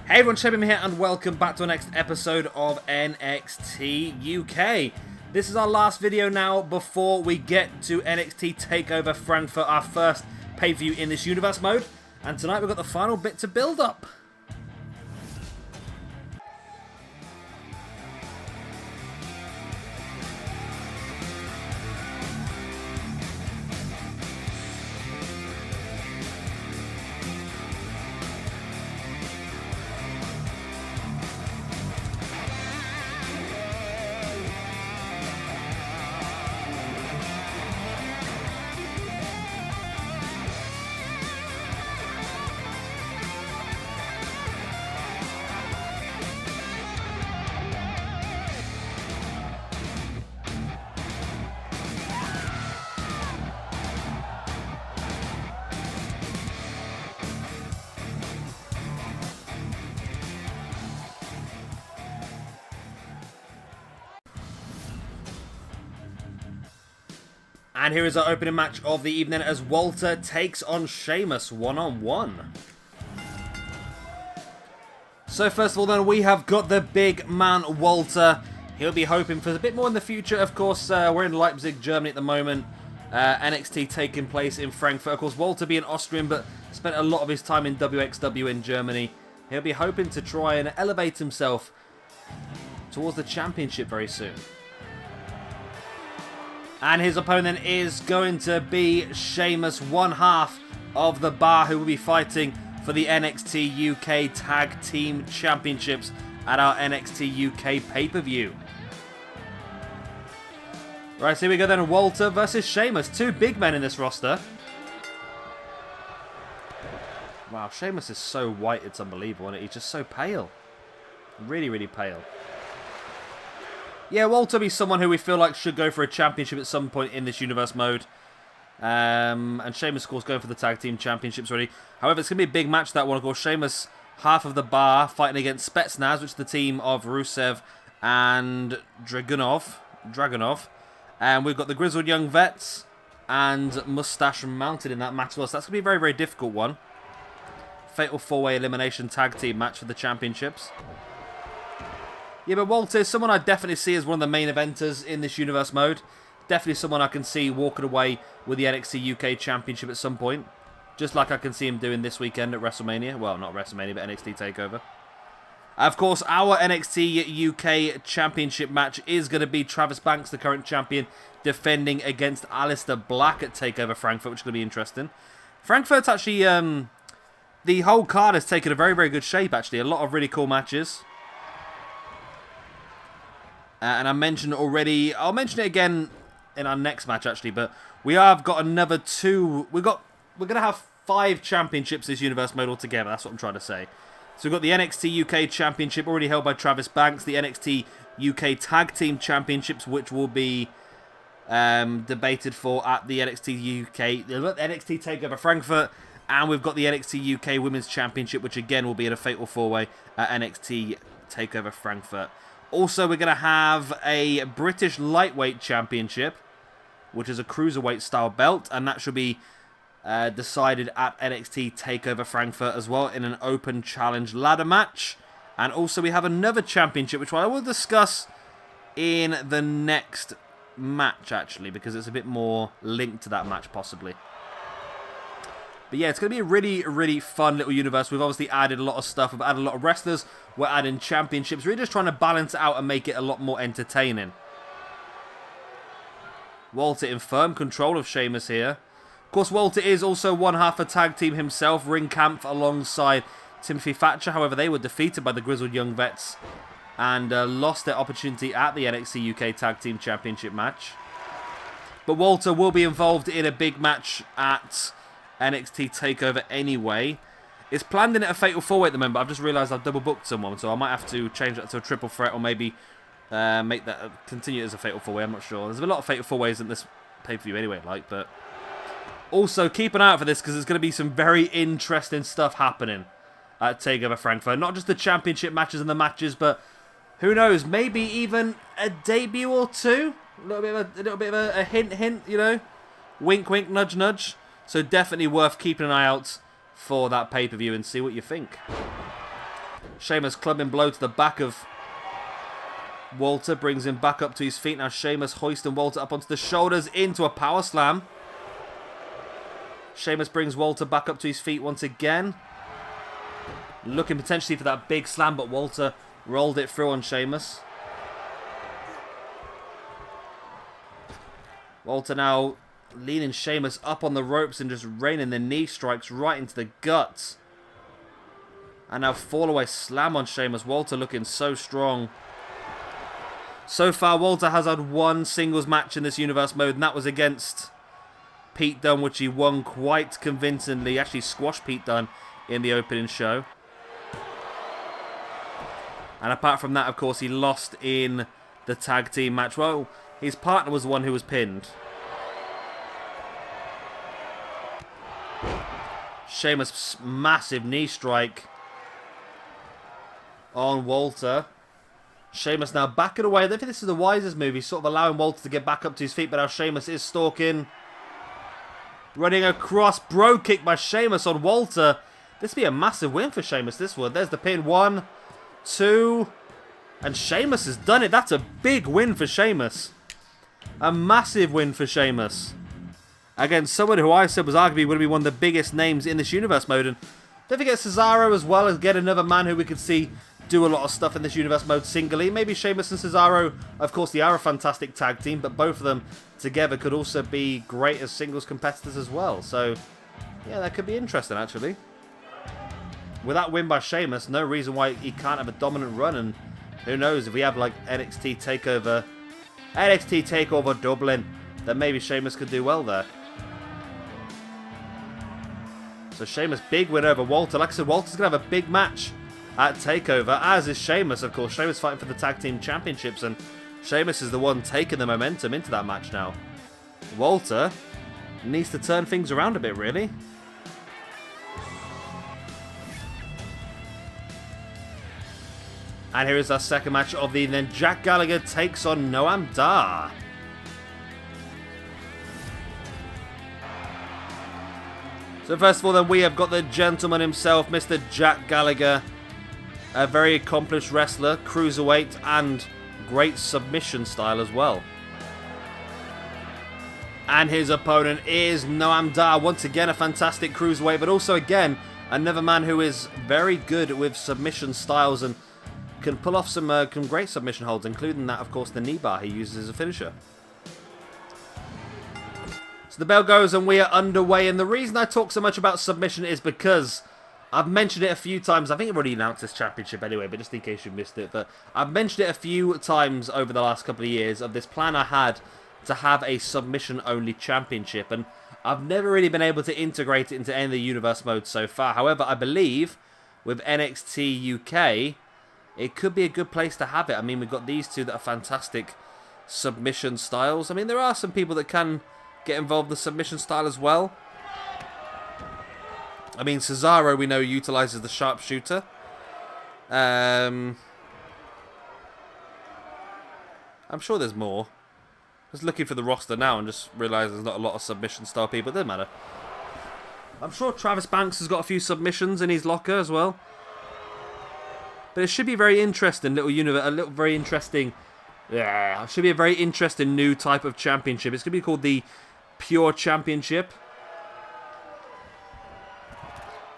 Hey everyone, Sheamus here and welcome back to the next episode of NXT UK. This is our last video now before we get to NXT TakeOver Frankfurt, our first pay-per-view in this universe mode. And tonight we've got the final bit to build up. And here is our opening match of the evening as Walter takes on Sheamus one-on-one. So first of all then, we have got the big man Walter. He'll be hoping for a bit more in the future. Of course, we're in Leipzig, Germany at the moment. NXT taking place in Frankfurt. Of course, Walter being Austrian, but spent a lot of his time in WXW in Germany. He'll be hoping to try and elevate himself towards the championship very soon. And his opponent is going to be Sheamus, one half of the Bar, who will be fighting for the NXT UK Tag Team Championships at our NXT UK pay-per-view. Right, so here we go then. Walter versus Sheamus. Two big men in this roster. Wow, Sheamus is so white, it's unbelievable, and he's just so pale. Really, really pale. Yeah, Walter be someone who we feel like should go for a championship at some point in this universe mode. And Sheamus, of course, going for the Tag Team Championships already. However, it's going to be a big match, that one. Of course, Sheamus, half of the Bar, fighting against Spetsnaz, which is the team of Rusev and Dragunov. And we've got the Grizzled Young Vets and Mustache Mounted in that match as well. So that's going to be a very, very difficult one. Fatal 4-way elimination tag team match for the championships. Yeah, but Walter is someone I definitely see as one of the main eventers in this universe mode. Definitely someone I can see walking away with the NXT UK Championship at some point. Just like I can see him doing this weekend at WrestleMania. Well, not WrestleMania, but NXT TakeOver. Of course, our NXT UK Championship match is going to be Travis Banks, the current champion, defending against Aleister Black at TakeOver Frankfurt, which is going to be interesting. Frankfurt's actually, the whole card has taken a very, very good shape, actually. A lot of really cool matches. And I mentioned already, I'll mention it again in our next match actually, but we have got another two, we're going to have 5 championships this universe mode altogether, that's what I'm trying to say. So we've got the NXT UK Championship already held by Travis Banks, the NXT UK Tag Team Championships, which will be debated for at the NXT TakeOver Frankfurt, and we've got the NXT UK Women's Championship, which again will be in a fatal 4-way at NXT TakeOver Frankfurt. Also, we're going to have a British Lightweight Championship, which is a Cruiserweight style belt, and that should be decided at NXT TakeOver Frankfurt as well in an open challenge ladder match. And also, we have another championship, which I will discuss in the next match, actually, because it's a bit more linked to that match, possibly. But yeah, it's going to be a really, really fun little universe. We've obviously added a lot of stuff. We've added a lot of wrestlers. We're adding championships. We're just trying to balance it out and make it a lot more entertaining. Walter in firm control of Sheamus here. Of course, Walter is also one half a tag team himself. Ringkampf alongside Timothy Thatcher. However, they were defeated by the Grizzled Young Vets and lost their opportunity at the NXT UK Tag Team Championship match. But Walter will be involved in a big match at NXT TakeOver anyway. It's planned in at a fatal 4-way at the moment, but I've just realised I've double booked someone, so I might have to change that to a triple threat, or maybe make that continue as a fatal 4-way. I'm not sure. There's a lot of fatal 4-ways in this pay-per-view anyway, but also keep an eye out for this, because there's going to be some very interesting stuff happening at TakeOver Frankfurt. Not just the championship matches and the matches, but who knows? Maybe even a debut or two. A little bit of a hint, you know, wink, wink, nudge, nudge. So definitely worth keeping an eye out for that pay-per-view and see what you think. Sheamus clubbing blow to the back of Walter. Brings him back up to his feet. Now Sheamus hoisting Walter up onto the shoulders into a power slam. Sheamus brings Walter back up to his feet once again. Looking potentially for that big slam, but Walter rolled it through on Sheamus. Walter now leaning Sheamus up on the ropes and just raining the knee strikes right into the guts. And now fall away slam on Sheamus. Walter looking so strong. So far, Walter has had one singles match in this Universe mode, and that was against Pete Dunne, which he won quite convincingly. He actually squashed Pete Dunne in the opening show. And apart from that, of course, he lost in the tag team match. Well, his partner was the one who was pinned. Sheamus, massive knee strike on Walter. Sheamus now backing away. I don't think this is the wisest move. He's sort of allowing Walter to get back up to his feet, but now Sheamus is stalking. Running across, bro kick by Sheamus on Walter. This would be a massive win for Sheamus, this would. There's the pin. 1, 2, and Sheamus has done it. That's a big win for Sheamus. A massive win for Sheamus. Against someone who I said was arguably going to be one of the biggest names in this Universe mode. And don't forget Cesaro as well, as get another man who we could see do a lot of stuff in this Universe mode singly. Maybe Sheamus and Cesaro, of course, they are a fantastic tag team, but both of them together could also be great as singles competitors as well. So, yeah, that could be interesting, actually. With that win by Sheamus, no reason why he can't have a dominant run, and who knows, if we have, like, NXT TakeOver Dublin, then maybe Sheamus could do well there. So Sheamus, big win over Walter. Like I said, Walter's going to have a big match at TakeOver, as is Sheamus, of course. Sheamus fighting for the Tag Team Championships, and Sheamus is the one taking the momentum into that match now. Walter needs to turn things around a bit, really. And here is our second match of the evening. Jack Gallagher takes on Noam Dar. So first of all, then, we have got the gentleman himself, Mr. Jack Gallagher. A very accomplished wrestler, cruiserweight, and great submission style as well. And his opponent is Noam Dar. Once again, a fantastic cruiserweight, but also, again, another man who is very good with submission styles and can pull off some great submission holds, including that, of course, the knee bar he uses as a finisher. So the bell goes and we are underway, and the reason I talk so much about submission is because I've mentioned it a few times. I think I've already announced this championship anyway, but just in case you missed it. But I've mentioned it a few times over the last couple of years of this plan I had to have a submission-only championship. And I've never really been able to integrate it into any of the Universe modes so far. However, I believe with NXT UK, it could be a good place to have it. I mean, we've got these two that are fantastic submission styles. I mean, there are some people that can get involved in the submission style as well. I mean, Cesaro, we know, utilizes the sharpshooter. I'm sure there's more. Just looking for the roster now and just realised there's not a lot of submission style people. It doesn't matter. I'm sure Travis Banks has got a few submissions in his locker as well. But it should be very interesting, should be a very interesting new type of championship. It's going to be called the Pure Championship.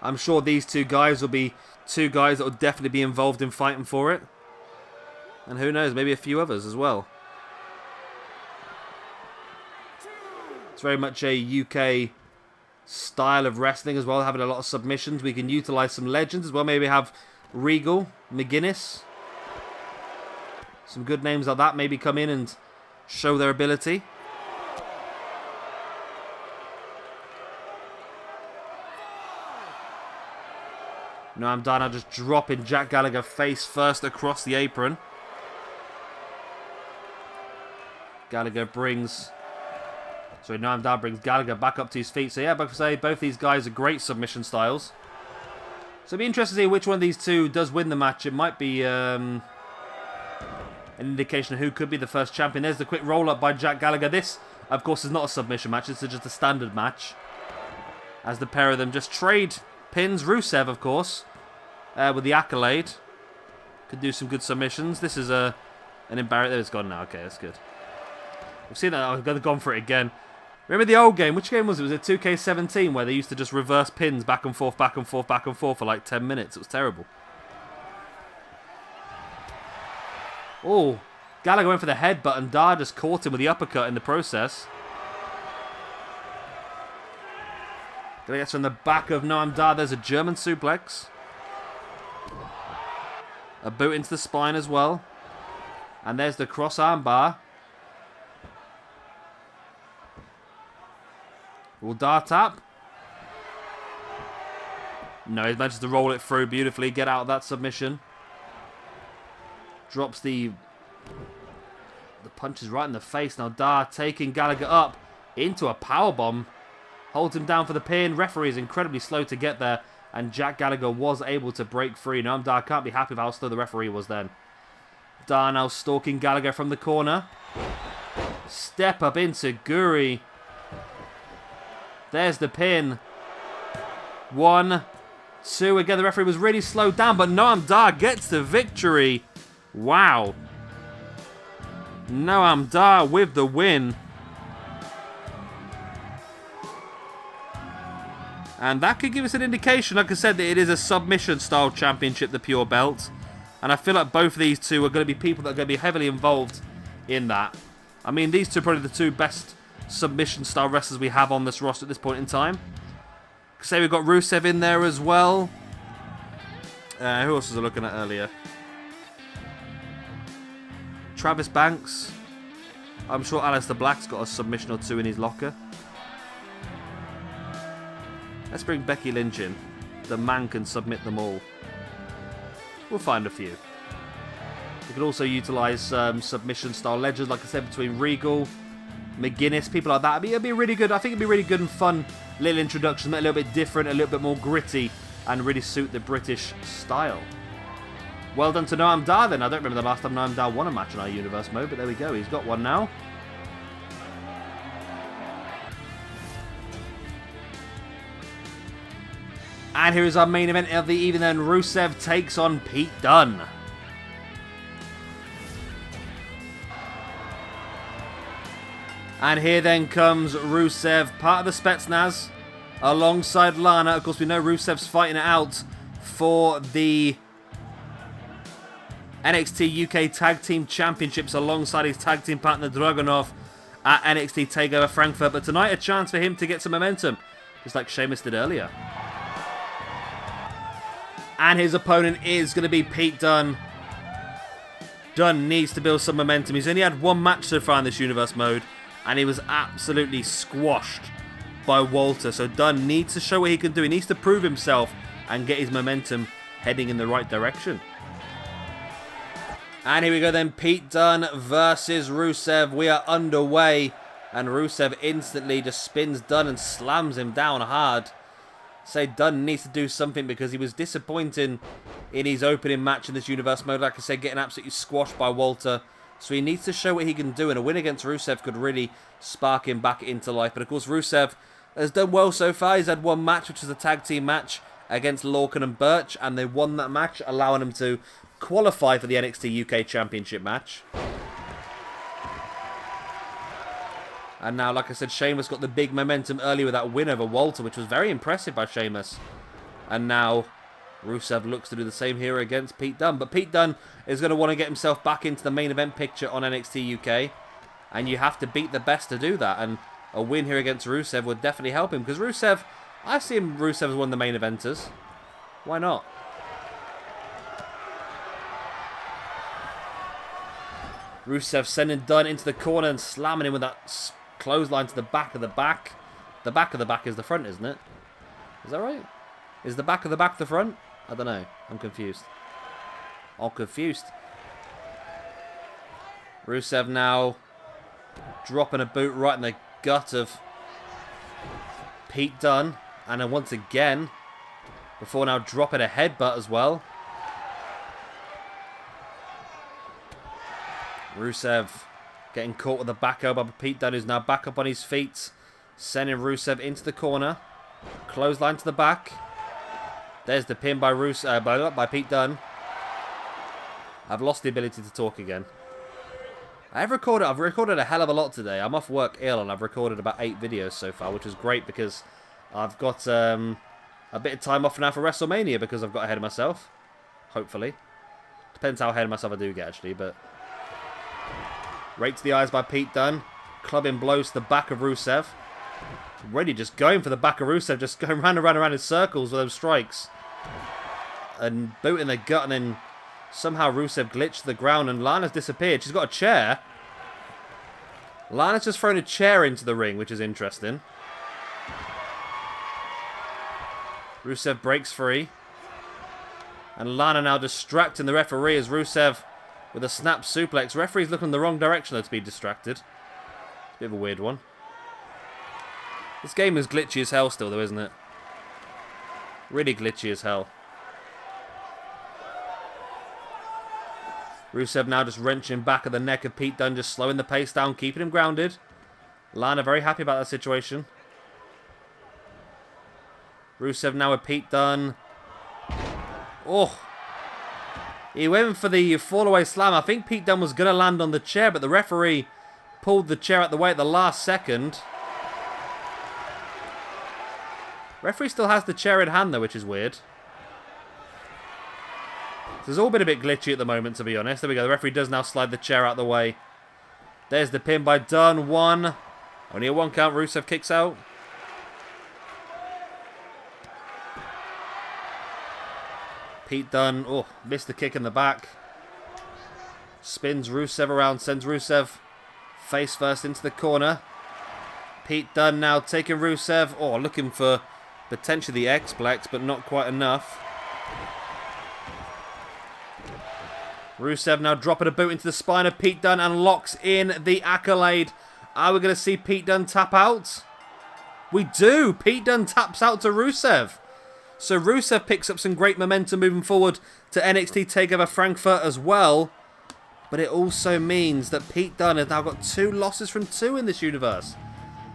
I'm sure these two guys will be two guys that will definitely be involved in fighting for it. And who knows, maybe a few others as well. It's very much a UK style of wrestling as well, having a lot of submissions. We can utilise some legends as well. Maybe have Regal, McGuinness. Some good names like that maybe come in and show their ability. Noam Dar just dropping Jack Gallagher face first across the apron. Noam Dar brings Gallagher back up to his feet. So yeah, but I say both these guys are great submission styles. So it'll be interesting to see which one of these two does win the match. It might be an indication of who could be the first champion. There's the quick roll-up by Jack Gallagher. This, of course, is not a submission match. This is just a standard match. As the pair of them just trade pins. Rusev, of course, with the accolade. Could do some good submissions. This is an embarrassment. There, it's gone now. Okay, that's good. We've seen that. I've gone for it again. Remember the old game? Which game was it? Was it 2K19 where they used to just reverse pins back and forth, back and forth, back and forth for like 10 minutes? It was terrible. Oh, Gallagher went for the headbutt and Dunne just caught him with the uppercut in the process. Gonna get from the back of Noam Dunne. There's a German suplex. A boot into the spine as well. And there's the cross arm bar. Will Dunne tap? No, he manages to roll it through beautifully. Get out of that submission. Drops the punches right in the face. Now Dunne taking Gallagher up into a powerbomb. Holds him down for the pin. Referee is incredibly slow to get there. And Jack Gallagher was able to break free. Noam Dunne can't be happy with how slow the referee was then. Dunne now stalking Gallagher from the corner. Step up into Guri. There's the pin. 1, 2. Again, the referee was really slowed down. But Noam Dunne gets the victory. Wow. Noam Dunne with the win. And that could give us an indication, like I said, that it is a submission-style championship, the Pure Belt. And I feel like both of these two are going to be people that are going to be heavily involved in that. I mean, these two are probably the two best submission-style wrestlers we have on this roster at this point in time. Say we've got Rusev in there as well. Who else was I looking at earlier? Travis Banks. I'm sure Aleister Black's got a submission or two in his locker. Let's bring Becky Lynch in. The man can submit them all. We'll find a few. We could also utilise submission-style legends, like I said, between Regal, McGuinness, people like that. It'd be really good. I think it'd be really good and fun little introduction, a little bit different, a little bit more gritty, and really suit the British style. Well done to Noam Dunne then. I don't remember the last time Noam Dunne won a match in our Universe mode, but there we go. He's got one now. And here is our main event of the evening then. Rusev takes on Pete Dunne. And here then comes Rusev, part of the Spetsnaz, alongside Lana. Of course, we know Rusev's fighting it out for the NXT UK Tag Team Championships alongside his tag team partner Dragunov at NXT TakeOver Frankfurt. But tonight, a chance for him to get some momentum, just like Sheamus did earlier. And his opponent is going to be Pete Dunne. Dunne needs to build some momentum. He's only had one match so far in this Universe mode, and he was absolutely squashed by Walter. So Dunne needs to show what he can do. He needs to prove himself and get his momentum heading in the right direction. And here we go then. Pete Dunne versus Rusev. We are underway. And Rusev instantly just spins Dunne and slams him down hard. Say Dunne needs to do something because he was disappointing in his opening match in this Universe mode. Like I said, getting absolutely squashed by Walter. So he needs to show what he can do. And a win against Rusev could really spark him back into life. But of course, Rusev has done well so far. He's had one match, which was a tag team match against Lorcan and Birch. And they won that match, allowing him to qualify for the NXT UK Championship match. And now, like I said, Sheamus got the big momentum early with that win over Walter, which was very impressive by Sheamus. And now Rusev looks to do the same here against Pete Dunne. But Pete Dunne is going to want to get himself back into the main event picture on NXT UK. And you have to beat the best to do that. And a win here against Rusev would definitely help him. Because Rusev, I see Rusev as one of the main eventers. Why not? Rusev sending Dunne into the corner and slamming him with that clothesline to the back of the back. The back of the back is the front, isn't it? Is that right? Is the back of the back the front? I don't know. I'm confused. I'm confused. Rusev now dropping a boot right in the gut of Pete Dunne. And then once again, before now dropping a headbutt as well. Rusev getting caught with the back elbow by Pete Dunne, who's now back up on his feet. Sending Rusev into the corner. Clothesline to the back. There's the pin by by Pete Dunne. I've lost the ability to talk again. I've recorded a hell of a lot today. I'm off work ill and I've recorded about 8 videos so far, which is great because I've got a bit of time off now for WrestleMania because I've got ahead of myself. Hopefully. Depends how ahead of myself I do get actually, but... Right to the eyes by Pete Dunne. Clubbing blows to the back of Rusev. Really just going for the back of Rusev, just going round and round and round in circles with those strikes. And booting the gut, and then somehow Rusev glitched to the ground and Lana's disappeared. She's got a chair. Lana's just thrown a chair into the ring, which is interesting. Rusev breaks free. And Lana now distracting the referee as Rusev with a snap suplex. Referee's looking in the wrong direction though to be distracted. Bit of a weird one. This game is glitchy as hell still though, isn't it? Really glitchy as hell. Rusev now just wrenching back at the neck of Pete Dunne, just slowing the pace down, keeping him grounded. Lana very happy about that situation. Rusev now with Pete Dunne. Oh! He went for the fall-away slam. I think Pete Dunne was going to land on the chair, but the referee pulled the chair out the way at the last second. Referee still has the chair in hand though, which is weird. It's all been a bit glitchy at the moment, to be honest. There we go. The referee does now slide the chair out the way. There's the pin by Dunne. 1. Only a 1 count. Rusev kicks out. Pete Dunne, oh, missed the kick in the back. Spins Rusev around, sends Rusev face first into the corner. Pete Dunne now taking Rusev, oh, looking for potentially the X-Plex, but not quite enough. Rusev now dropping a boot into the spine of Pete Dunne and locks in the accolade. Are we going to see Pete Dunne tap out? We do! Pete Dunne taps out to Rusev. So Rusev picks up some great momentum moving forward to NXT TakeOver Frankfurt as well. But it also means that Pete Dunne has now got 2 losses from 2 in this universe.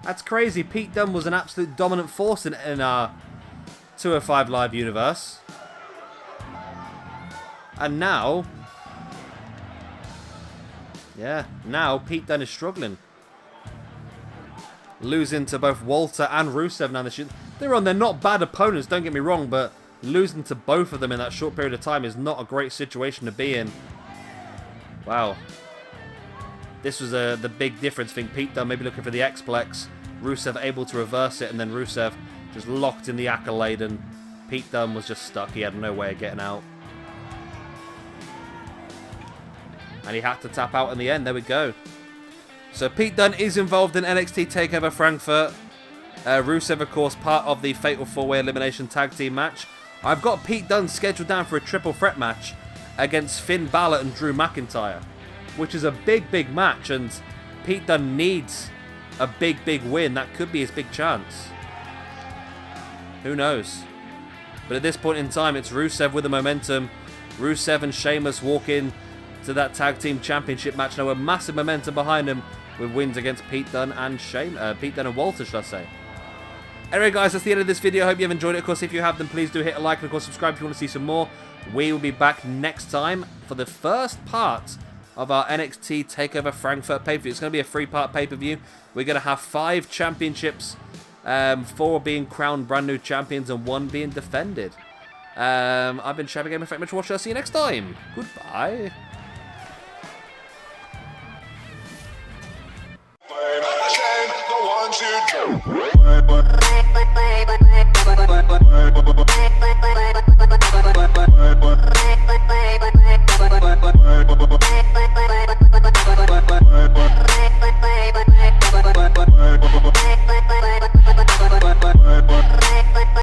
That's crazy. Pete Dunne was an absolute dominant force in our 205 Live universe. And now... yeah, now Pete Dunne is struggling. Losing to both Walter and Rusev now this year. They're not bad opponents, don't get me wrong, but losing to both of them in that short period of time is not a great situation to be in. Wow. This was the big difference. I think Pete Dunne maybe looking for the X-Plex. Rusev able to reverse it, and then Rusev just locked in the accolade, and Pete Dunne was just stuck. He had no way of getting out. And he had to tap out in the end. There we go. So Pete Dunne is involved in NXT TakeOver Frankfurt. Rusev, of course, part of the Fatal 4-Way Elimination Tag Team match. I've got Pete Dunne scheduled down for a triple threat match against Finn Balor and Drew McIntyre, which is a big, big match, and Pete Dunne needs a big, big win. That could be his big chance. Who knows? But at this point in time, it's Rusev with the momentum. Rusev and Sheamus walk in to that Tag Team Championship match now with massive momentum behind them, with wins against Pete Dunne and Pete Dunne and Walter, should I say. Anyway, guys, that's the end of this video. I hope you have enjoyed it. Of course, if you have, then please do hit a like and, of course, subscribe if you want to see some more. We will be back next time for the first part of our NXT TakeOver Frankfurt pay-per-view. It's going to be a 3-part pay-per-view. We're going to have 5 championships, 4 being crowned brand new champions and 1 being defended. I've been Shabby Gamer. Thank you much for watching. I'll see you next time. Goodbye. The ones who do.